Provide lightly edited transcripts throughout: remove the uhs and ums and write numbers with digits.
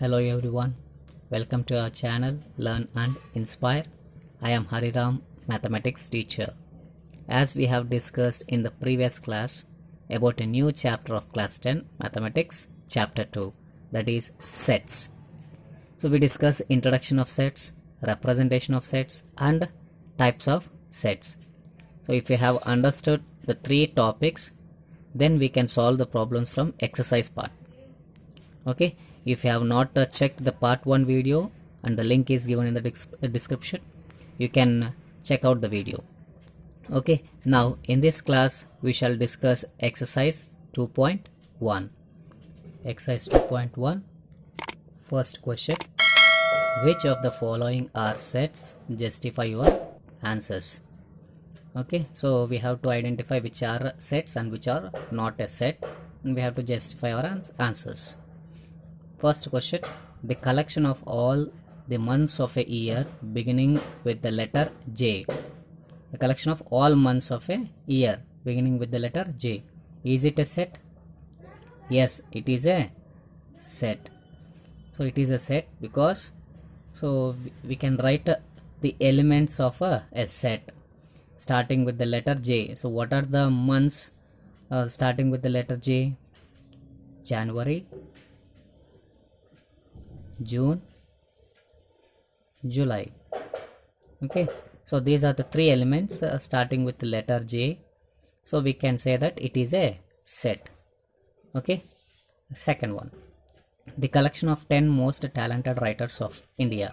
Hello everyone, welcome to our channel Learn and Inspire. I am Hariram, mathematics teacher. As we have discussed in the previous class about a new chapter of class 10 mathematics chapter 2, that is sets. So we discuss introduction of sets, representation of sets and types of sets. So if you have understood the three topics, then we can solve the problems from exercise part. Okay, if you have not checked the part 1 video, and the link is given in the description, you can check out the video. Okay, now in this class we shall discuss exercise 2.1. Exercise 2.1, first question: which of the following are sets? Justify your answers. Okay, so we have to identify which are sets and which are not a set, and we have to justify our answers. First question: the collection of all the months of a year beginning with the letter J. The collection of all months of a year beginning with the letter J. Is it a set? Yes, it is a set. So it is a set because we can write the elements of a set starting with the letter J. So what are the months starting with the letter J? January, June, July. Okay, so these are the three elements starting with the letter J. So we can say that it is a set. Okay, second one: the collection of 10 most talented writers of India.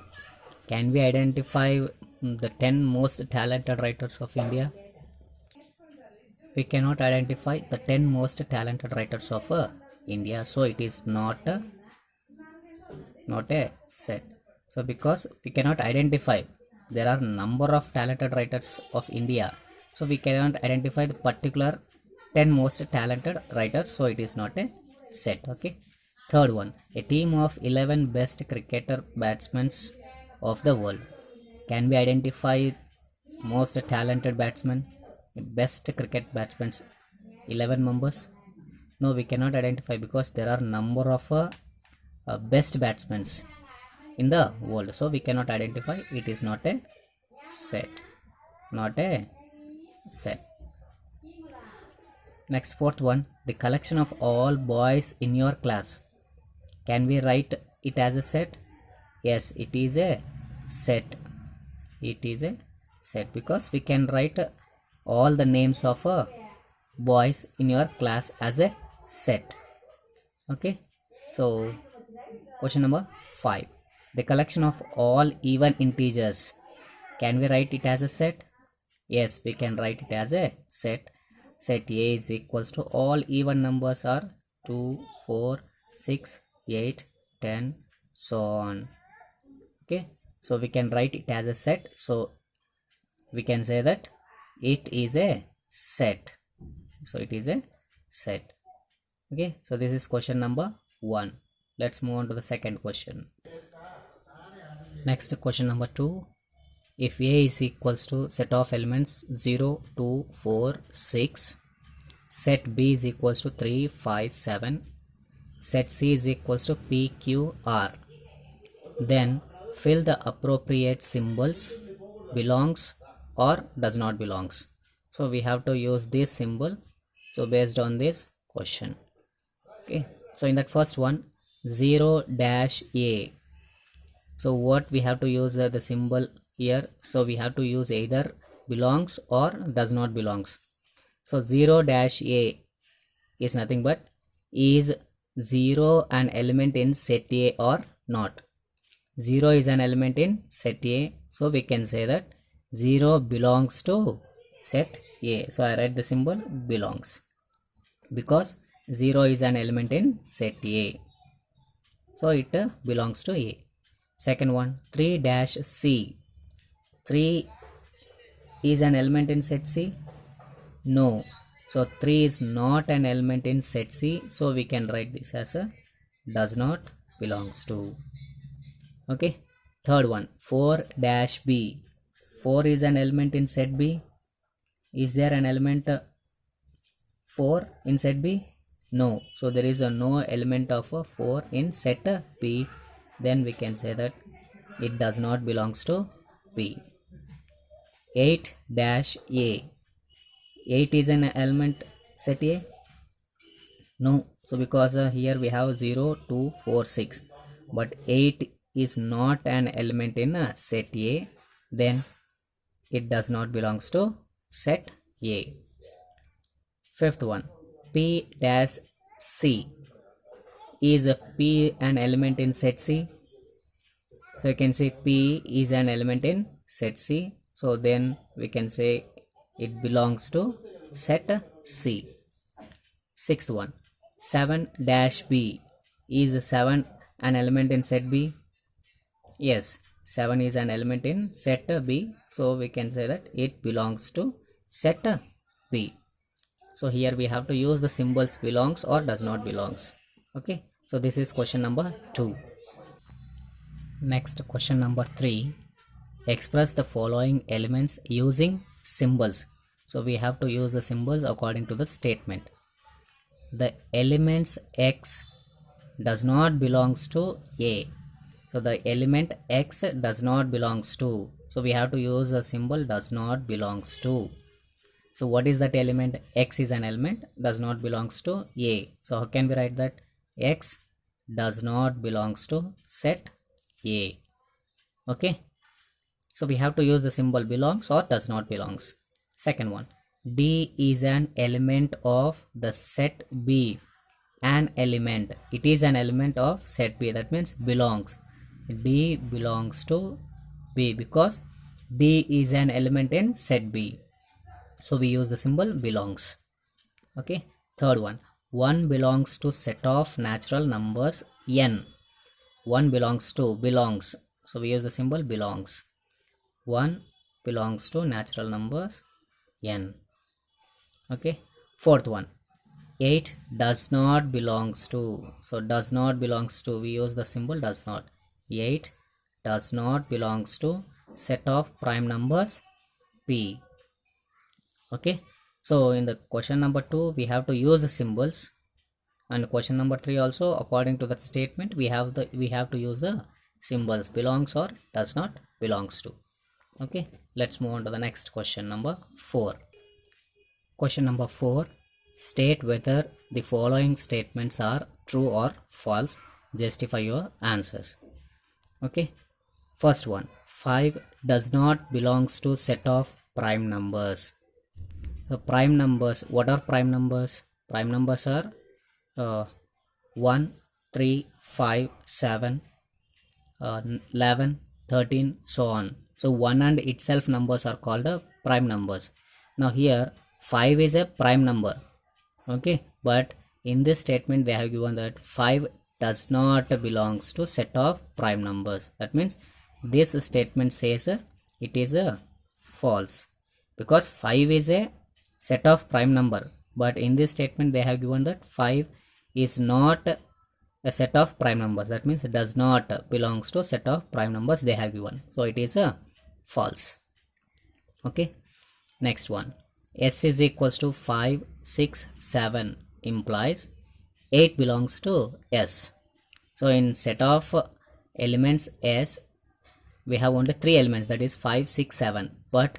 Can we identify the 10 most talented writers of India? We cannot identify the 10 most talented writers of India, so it is not a set. So because we cannot identify, there are number of talented writers of India, so we cannot identify the particular 10 most talented writers, so it is not a set. Okay, third one: a team of 11 best cricketer batsmen of the world. Can we identify most talented batsmen, best cricket batsmen, 11 members? No, we cannot identify because there are number of best batsmen in the world, so we cannot identify. It is not a set. Next, fourth one: the collection of all boys in your class. Can we write it as a set? Yes, it is a set. It is a set because we can write all the names of boys in your class as a set. Okay, so question number 5: the collection of all even integers. Can we write it as a set? Yes, we can write it as a set. Set A is equals to all even numbers are 2, 4, 6, 8, 10, so on. Okay, so we can write it as a set. So we can say that it is a set. So it is a set. Okay, so this is question number 1. Let's move on to the second question. Next, question number 2: if A is equals to set of elements 0, 2, 4, 6, set B is equals to 3, 5, 7, set C is equals to P, Q, R, then fill the appropriate symbols belongs or does not belongs. So we have to use this symbol, so based on this question. Okay, so in that first one, 0 dash A, so what we have to use the symbol here, so we have to use either belongs or does not belongs. So 0 dash A is nothing but is 0 an element in set A or not. 0 is an element in set A, so we can say that 0 belongs to set A. So I write the symbol belongs because 0 is an element in set A, so it belongs to A. Second one, 3 dash C. 3 is an element in set C? No. So 3 is not an element in set C, so we can write this as a does not belongs to. Okay. Third one, 4 dash B. 4 is an element in set B. Is there an element 4 in set B? No. So there is no element of 4 in set B. then we can say that it does not belongs to B. 8 dash A. 8 is an element set A? No. So because here we have 0, 2, 4, 6. But 8 is not an element in set A. Then it does not belongs to set A. Fifth one. P dash C. Is P an element in set C? So you can say P is an element in set C. So then we can say it belongs to set C. Sixth one. 7 dash B. Is 7 an element in set B? Yes, 7 is an element in set B. So we can say that it belongs to set B. So here we have to use the symbols belongs or does not belongs. Okay. So this is question number 2. Next, question number 3. Express the following elements using symbols. So we have to use the symbols according to the statement. The elements X does not belongs to A. So the element X does not belongs to. So we have to use the symbol does not belongs to. So what is that element? X is an element, does not belongs to A. So how can we write that? X does not belongs to set A. Okay. So we have to use the symbol belongs or does not belongs. Second one. D is an element of the set B. An element. It is an element of set B. That means belongs. D belongs to B because D is an element in set B. So we use the symbol belongs. Okay. Third one. 1 belongs to set of natural numbers n. 1 belongs to belongs. So we use the symbol belongs. 1 belongs to natural numbers n. Okay. Fourth one. 8 does not belongs to. So does not belongs to. We use the symbol does not. 8 does not belongs to set of prime numbers P. Okay. So in the question number 2 we have to use the symbols, and question number 3 also according to that statement we have to use the symbols belongs or does not belongs to. Okay. Let's move on to the next question number 4. Question number 4. State whether the following statements are true or false. Justify your answers. Okay. First one. 5 does not belongs to set of prime numbers. The prime numbers. What are prime numbers? Prime numbers are 1, 3, 5, 7, 11, 13, so on. So 1 and itself numbers are called prime numbers. Now here 5 is a prime number. Okay, but in this statement they have given that 5 does not belongs to set of prime numbers. That means this statement says it is a false because 5 is a set of prime number, but in this statement they have given that 5 is not a set of prime numbers. That means it does not belongs to set of prime numbers they have given. So it is a false. Okay. Next one. S is equals to 5, 6, 7 implies 8 belongs to S. So in set of elements S we have only 3 elements, that is 5, 6, 7, but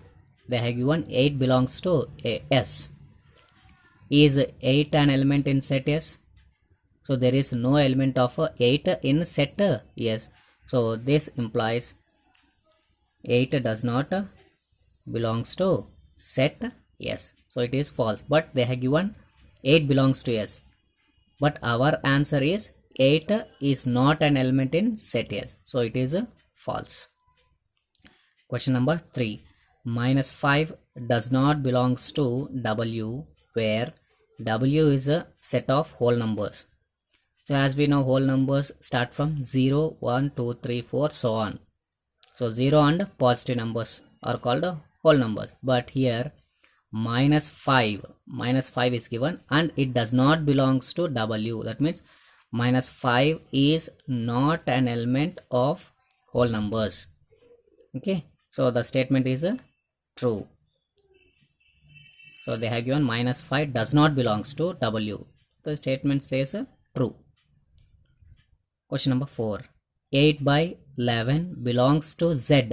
they have given 8 belongs to S. Is 8 an element in set S? So there is no element of 8 in set S. So this implies 8 does not belongs to set S. So it is false, but they have given 8 belongs to S. But our answer is 8 is not an element in set S. So it is false. Question number 3. -5 does not belongs to W, where W is a set of whole numbers. So as we know, whole numbers start from 0, 1, 2, 3, 4, so on. So 0 and positive numbers are called whole numbers. But here -5 is given and it does not belongs to W. That means -5 is not an element of whole numbers. Okay. So the statement is true. So they have given -5 does not belongs to W. The statement says true. Question number 4. 8 by 11 belongs to Z.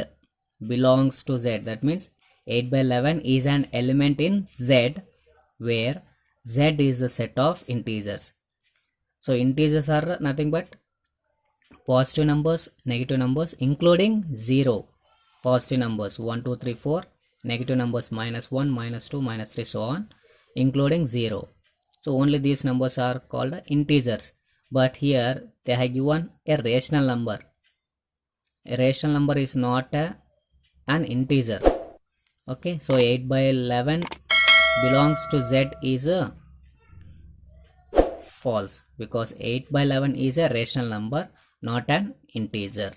Belongs to Z. That means 8 by 11 is an element in Z, where Z is the set of integers. So integers are nothing but positive numbers, negative numbers, including 0. Positive numbers 1, 2, 3, 4. Negative numbers -1, -2, -3, so on, including 0. So only these numbers are called integers. But here they have given a rational number. A rational number is not an integer. Okay, so 8 by 11 belongs to Z is false, because 8 by 11 is a rational number, not an integer.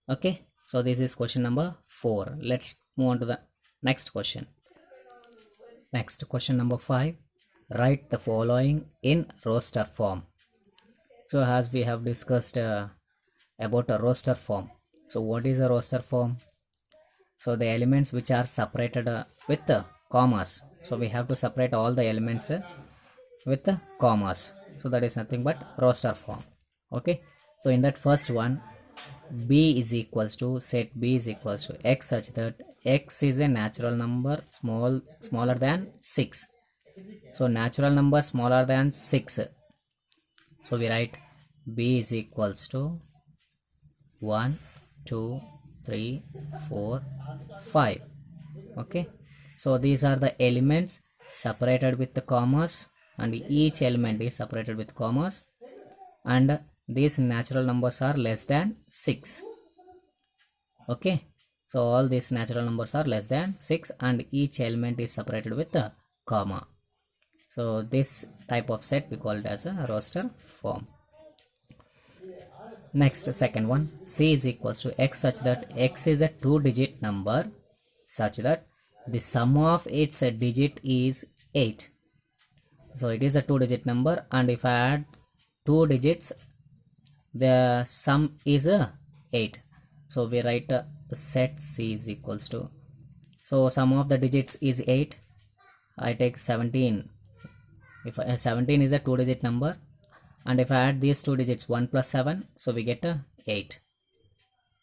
Okay, so this is question number 4. Let's move on to the next question. Next, question number 5. Write the following in roster form. So as we have discussed about a roster form. So what is a roster form? So the elements which are separated with commas. So we have to separate all the elements with commas. So that is nothing but roster form. Okay. So in that first one, b is equals to, set b is equals to x such that x is a natural number smaller than 6. So natural number smaller than 6. So we write b is equals to 1, 2, 3, 4, 5. Okay, so these are the elements separated with the commas, and each element is separated with commas, and these natural numbers are less than 6. Okay, so all these natural numbers are less than 6 and each element is separated with a comma. So this type of set we call it as a roster form. Next, second one, c is equals to x such that x is a 2-digit number such that the sum of its digit is 8. So it is a 2-digit number, and if I add 2 digits, the sum is 8. So we write set c is equals to, so sum of the digits is 8. I take 17. If 17 is a 2-digit number, and if I add these 2 digits 1 plus 7, so we get 8,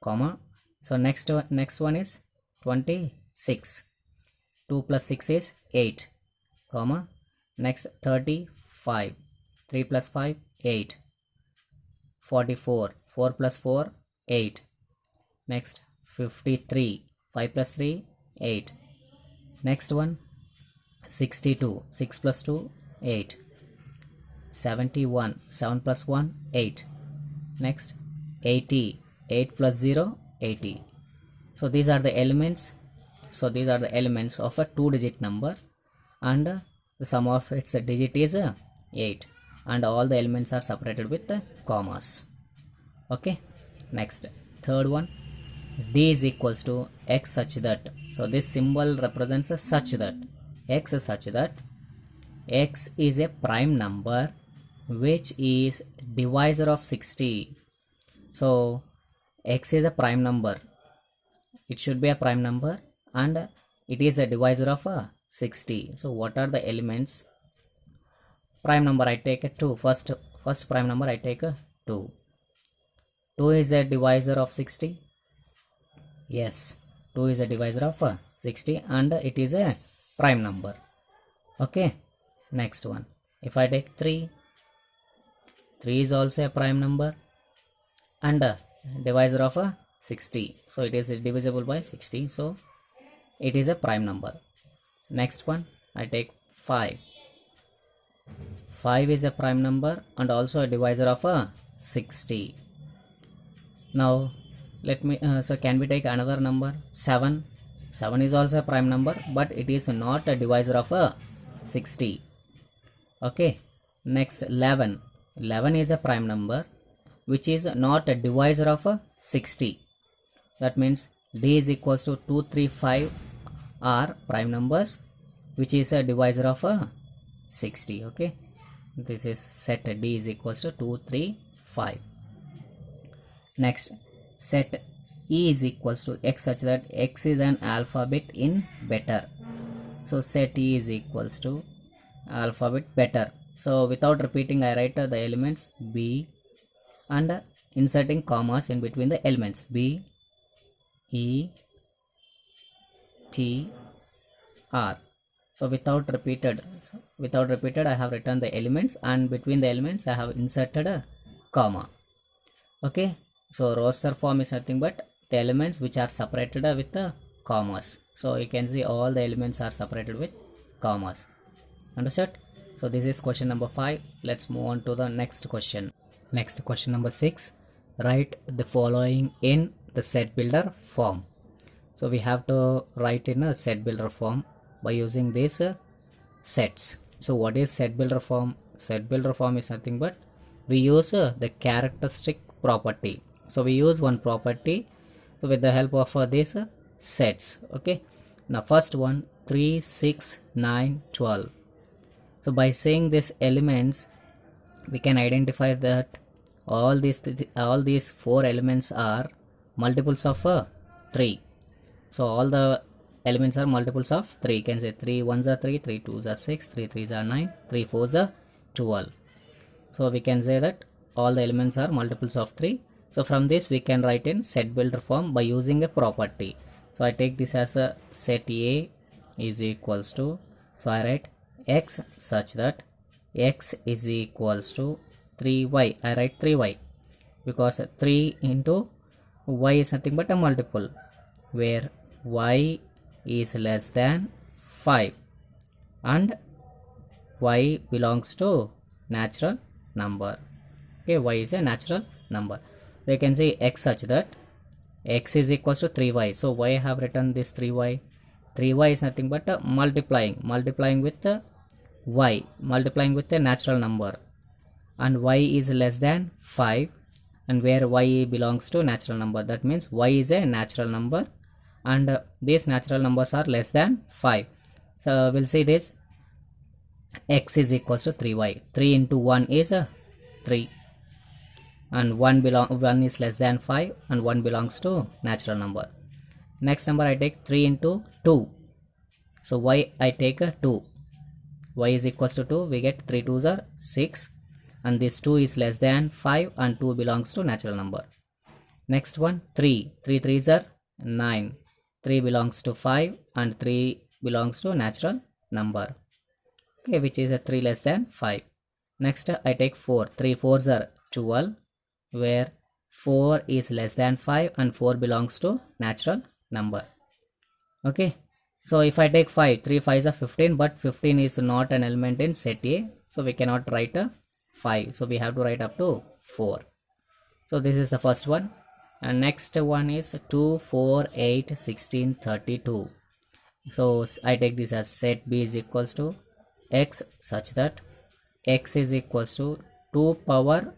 comma. So next one is 26. 2 plus 6 is 8, comma. Next 35. 3 plus 5 8. 44. 4 plus 4 8. Next 53. 5 plus 3 8. Next one 62. 6 plus 2 8. 71. 7 plus 1 8. Next 80. 8 plus 0 80. So these are the elements. So these are the elements of a 2-digit number, and the sum of its digit is 8, and all the elements are separated with commas. Okay, next third one, d is equals to x such that. So this symbol represents a such that, x is such that x is a prime number which is divisor of 60. So x is a prime number, it should be a prime number, and it is a divisor of 60. So what are the elements? Prime number I take a 2. First prime number I take a 2. 2 is a divisor of 60. Yes, 2 is a divisor of 60 and it is a prime number. Okay, next one, if I take 3, 3 is also a prime number and a divisor of 60. So it is divisible by 60. So it is a prime number. Next one, I take 5. 5 is a prime number and also a divisor of 60. Now let me so can we take another number? 7. 7 is also a prime number, but it is not a divisor of 60. Okay, next 11. 11 is a prime number which is not a divisor of 60. That means d is equals to 2, 3, 5 are prime numbers which is a divisor of 60. Okay, this is set d is equals to 2, 3, 5. Next, set e is equals to x such that x is an alphabet in better. So set e is equals to alphabet better. So without repeating, I write the elements b and inserting commas in between the elements B, E, T, R. So without repeated I have written the elements, and between the elements I have inserted a comma. Okay, so roster form is nothing but the elements which are separated with the commas. So you can see all the elements are separated with commas. Understood? So this is question number 5. Let's move on to the next question. Next question number 6. Write the following in the set builder form. So we have to write in a set builder form by using these sets. So what is set builder form? Set builder form is nothing but we use the characteristic property. So we use one property with the help of these sets. Okay, now first one, 3, 6, 9, 12. So by saying these elements, we can identify that all these 4 elements are multiples of 3. So all the elements are multiples of 3. You can say 3 1s are 3, 3 2s are 6, 3 3s are 9, 3 4s are 12. So we can say that all the elements are multiples of 3. So from this we can write in set builder form by using a property. So I take this as a set A is equals to, so I write x such that x is equals to 3y. I write 3y because 3 into y is nothing but a multiple, where y is less than 5 and y belongs to natural number. Okay, y is a natural number. They can say x such that x is equals to 3y. So why I have written this 3y? 3y is nothing but multiplying with the y, multiplying with a natural number, and y is less than 5, and where y belongs to natural number, that means y is a natural number and these natural numbers are less than 5. So we'll see this x is equals to 3y. 3 into 1 is 3, and 1 is less than 5 and 1 belongs to natural number. Next number I take 3 into 2. So y I take a 2. Y is equals to 2. We get 3 2s are 6, and this 2 is less than 5 and 2 belongs to natural number. Next one, 3. 3 3s are 9. 3 belongs to 5 and 3 belongs to natural number. Okay, which is a 3 less than 5. Next I take 4. 3 4s are 12, where 4 is less than 5 and 4 belongs to natural number. Okay, so if I take 5, 3 5s are 15, but 15 is not an element in set A, so we cannot write a 5. So we have to write up to 4. So this is the first one. And next one is 2, 4, 8, 16, 32. So I take this as set B is equals to x such that x is equals to 2 power,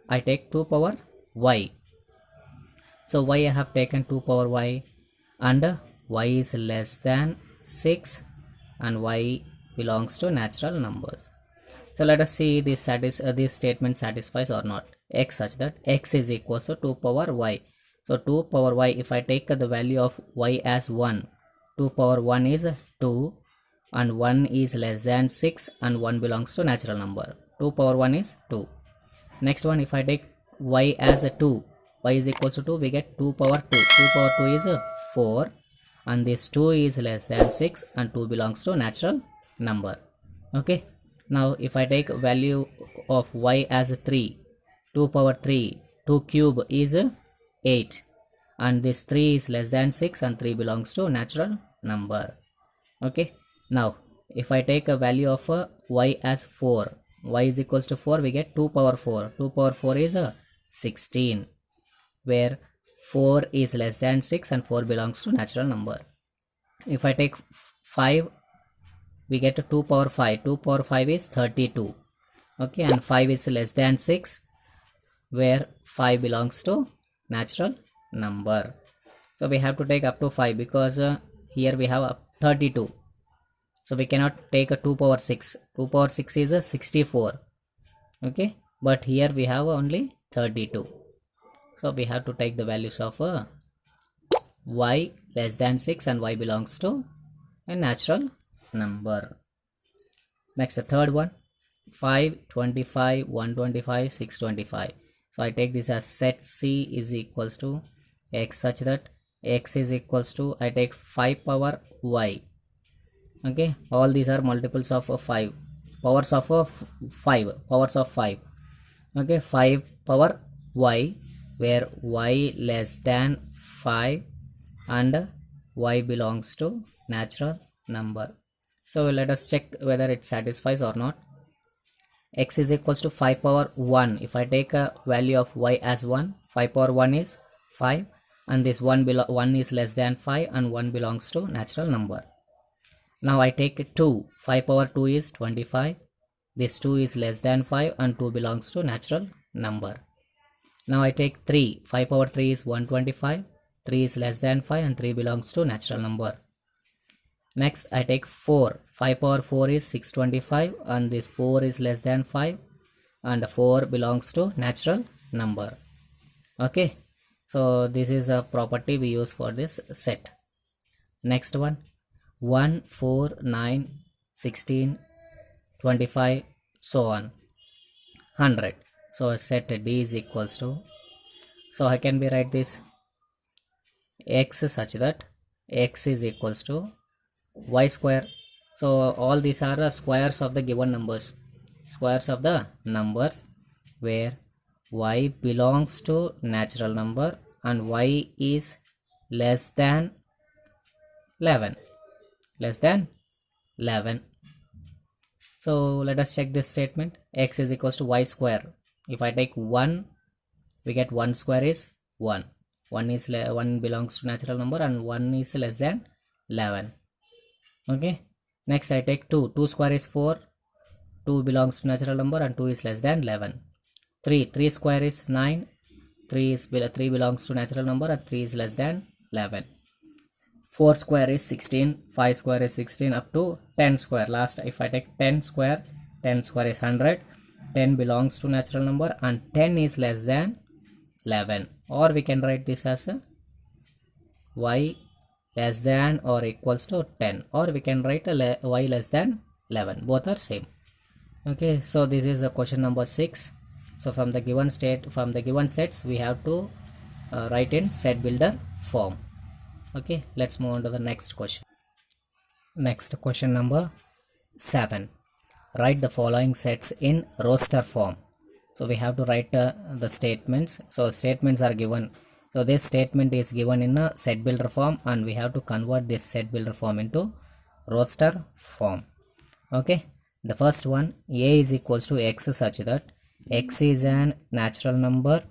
I take 2 power y. So y I have taken 2 power y, and y is less than 6 and y belongs to natural numbers. So let us see this statement satisfies or not. X such that x is equals to 2 power y. So 2 power y, if I take the value of y as 1, 2 power 1 is 2 and 1 is less than 6 and 1 belongs to natural number. 2 power 1 is 2. Next one, if I take y as a 2, y is equals to 2, we get 2 power 2. 2 power 2 is 4 and this 2 is less than 6 and 2 belongs to natural number. Okay, now if I take value of y as 3, 2 power 3, 2 cube is 8 and this 3 is less than 6 and 3 belongs to natural number. Okay, now if I take a value of y as 4, y is equals to 4, we get 2 power 4. 2 power 4 is 16, where 4 is less than 6 and 4 belongs to natural number. If I take 5, we get 2 power 5. 2 power 5 is 32. Okay, and 5 is less than 6, where 5 belongs to natural number. So we have to take up to 5 because here we have 32. So we cannot take a 2 power 6. 2 power 6 is a 64. Okay, but here we have only 32. So we have to take the values of y less than 6 and y belongs to a natural number. Next, the third one, 5, 25, 125, 625. So I take this as set C is equals to x such that x is equals to, I take 5 power y. Okay, all these are multiples of 5, powers of 5, powers of 5. Okay, 5 power y, where y less than 5 and y belongs to natural number. So let us check whether it satisfies or not. X is equals to 5 power 1. If I take a value of y as 1, 5 power 1 is 5, and this 1 is less than 5 and 1 belongs to natural number. Now I take 2. 5 power 2 is 25. This 2 is less than 5 and 2 belongs to natural number. Now I take 3. 5 power 3 is 125. 3 is less than 5 and 3 belongs to natural number. Next I take 4. 5 power 4 is 625 and this 4 is less than 5 and 4 belongs to natural number. Okay, so this is a property we use for this set. Next one, 1, 4, 9, 16, 25, so on, 100. So set D is equals to, so I can be write this x such that x is equals to y square. So all these are the squares of the given numbers, squares of the numbers where y belongs to natural number and y is less than 11, less than 11. So let us check this statement. X is equals to y square. If I take 1, we get 1 square is 1. 1 belongs to natural number and 1 is less than 11. Okay, next I take 2. 2 square is 4. 2 belongs to natural number and 2 is less than 11. 3 square is 9. 3 belongs to natural number and 3 is less than 11. 4 square is 16. 5 square is 16 up to 10 square. Last, if I take 10 square is 100. 10 belongs to natural number and 10 is less than 11. Or we can write this as a y less than or equals to 10, or we can write a y less than 11. Both are same. Okay, so this is the question number 6. So from the given sets we have to write in set builder form. Okay, let's move on to the next question. Next, question number 7. Write the following sets in roster form. So we have to write the statements. So statements are given. So this statement is given in a set builder form and we have to convert this set builder form into roster form. Okay, the first one, a is equals to x such that x is an natural number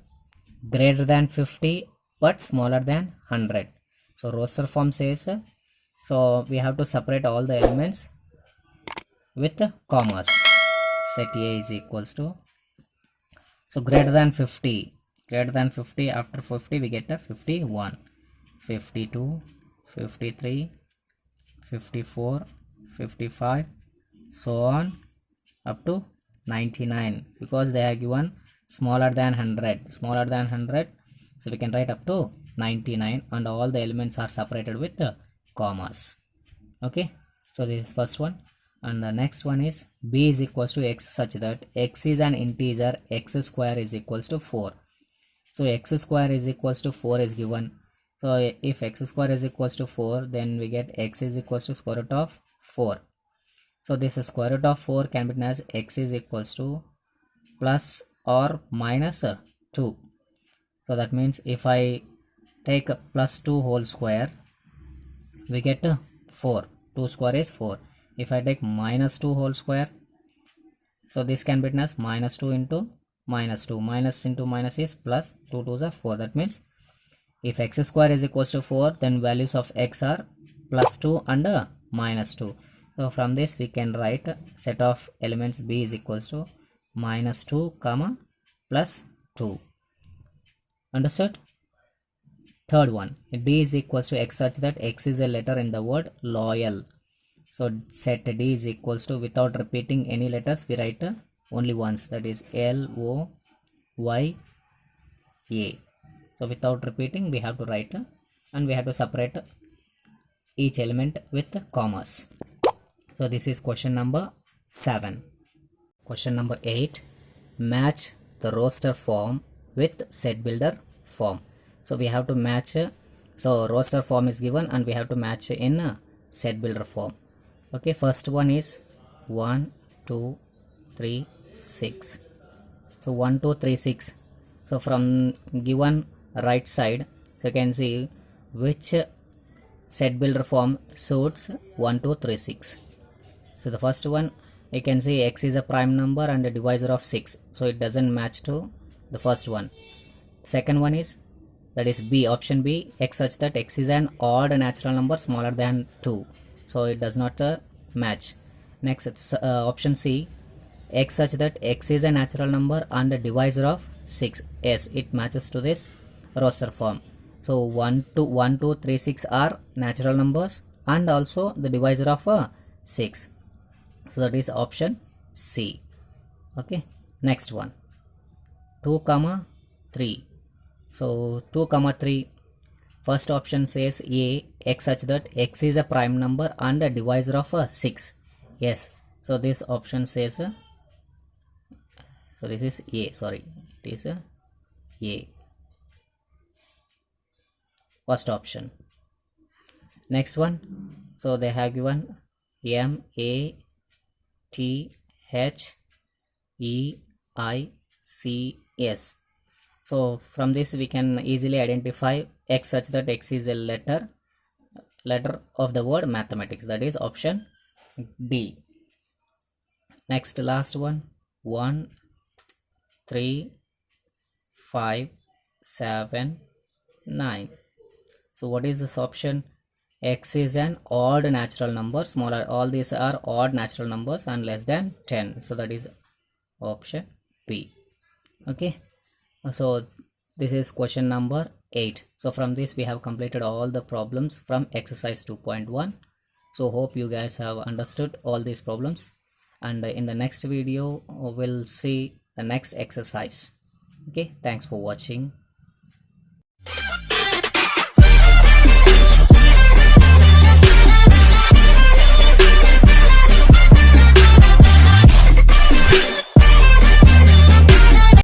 greater than 50 but smaller than 100. So roster form says, so we have to separate all the elements with commas. Set a is equals to, so greater than 50, after 50 we get a 51, 52, 53, 54, 55, so on up to 99, because they are given smaller than 100, so we can write up to 99 and all the elements are separated with commas. Okay, so this is first one. And the next one is b is equals to x such that x is an integer, x square is equals to 4. So x square is equals to 4 is given. So if x square is equals to 4, then we get x is equals to square root of 4. So this square root of 4 can be written as x is equals to plus or minus 2. So that means if I take plus 2 whole square, we get 4. 2 square is 4. If I take minus 2 whole square, so this can be written as minus 2 into minus 2. Minus into minus is plus, 2 2s are 4. That means if x square is equals to 4, then values of x are plus 2 and minus 2. So from this we can write set of elements b is equals to minus 2 comma plus 2. Understood? Third one, d is equals to x such that x is a letter in the word loyal. So set d is equals to, without repeating any letters, we write only once, that is L-O-Y-A. So without repeating we have to write and we have to separate each element with commas. So this is question number 7. Question number 8. Match the roster form with set builder form. So we have to match, so roster form is given and we have to match in set builder form. Okay, first one is 1 2 3 6. So 1 2 3 6. So from given right side you can see which set builder form suits 1 2 3 6. So the first one you can see x is a prime number and a divisor of 6, so it doesn't match to the first one. Second one is, that is B, option B, x such that x is an odd natural number smaller than 2, so it does not match. Next it's option C, x such that x is a natural number and a divisor of 6. Yes, it matches to this roster form. So 1 2 3 6 are natural numbers and also the divisor of 6. So that is option C. Okay, next one 2 comma 3. So 2 comma 3, first option says A, x such that x is a prime number and a divisor of 6. Yes, so this option says so this is A, sorry, it is A, first option. Next one, so they have given M A T H E I C S. So from this we can easily identify x such that x is a letter of the word mathematics, that is option D. Next, last one, 1 3 5 7 9. So what is this option? X is an odd natural number, smaller, all these are odd natural numbers and less than 10, so that is option B. Okay, so this is question number 8. So from this we have completed all the problems from exercise 2.1. so hope you guys have understood all these problems, and in the next video we'll see the next exercise. Okay, thanks for watching.